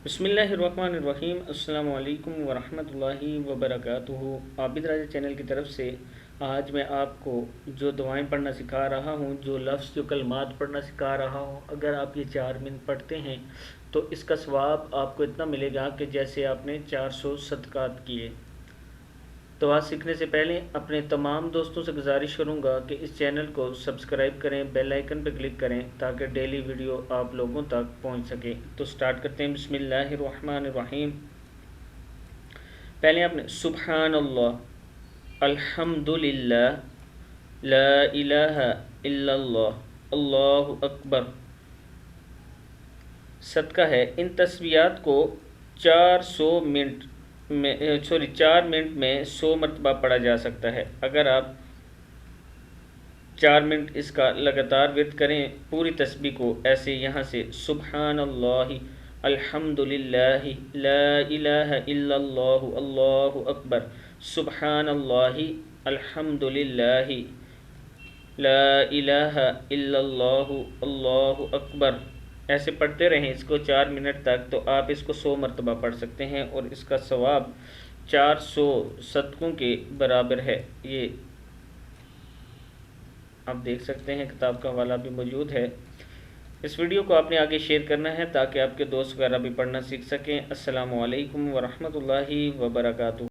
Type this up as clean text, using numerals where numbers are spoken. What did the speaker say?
بسم اللہ الرحمن الرحیم۔ السلام علیکم ورحمۃ اللہ وبرکاتہ۔ عابد راجہ چینل کی طرف سے آج میں آپ کو جو دعائیں پڑھنا سکھا رہا ہوں، جو لفظ جو کلمات پڑھنا سکھا رہا ہوں، اگر آپ یہ 4 منٹ پڑھتے ہیں تو اس کا ثواب آپ کو اتنا ملے گا کہ جیسے آپ نے 400 صدقات کیے۔ دعا سیکھنے سے پہلے اپنے تمام دوستوں سے گزارش کروں گا کہ اس چینل کو سبسکرائب کریں، بیل آئیکن پہ کلک کریں تاکہ ڈیلی ویڈیو آپ لوگوں تک پہنچ سکے۔ تو سٹارٹ کرتے ہیں۔ بسم اللہ الرحمن الرحیم۔ پہلے آپ نے سبحان اللہ، الحمد للہ، لا الہ الا اللہ، اللہ اکبر۔ صدقہ ہے ان تسبیحات کو 4 منٹ میں 100 مرتبہ پڑھا جا سکتا ہے۔ اگر آپ 4 منٹ اس کا لگاتار ورد کریں پوری تسبیح کو ایسے یہاں سے سبحان اللہ، الحمد للہ، لا الہ الا اللہ، اللہ اکبر، سبحان اللہ، الحمد للہ، لا الہ الا اللہ، اللہ اکبر، ایسے پڑھتے رہیں اس کو 4 منٹ تک، تو آپ اس کو 100 مرتبہ پڑھ سکتے ہیں اور اس کا ثواب 400 صدقوں کے برابر ہے۔ یہ آپ دیکھ سکتے ہیں، کتاب کا حوالہ بھی موجود ہے۔ اس ویڈیو کو آپ نے آگے شیئر کرنا ہے تاکہ آپ کے دوست وغیرہ بھی پڑھنا سیکھ سکیں۔ السلام علیکم ورحمۃ اللہ وبرکاتہ۔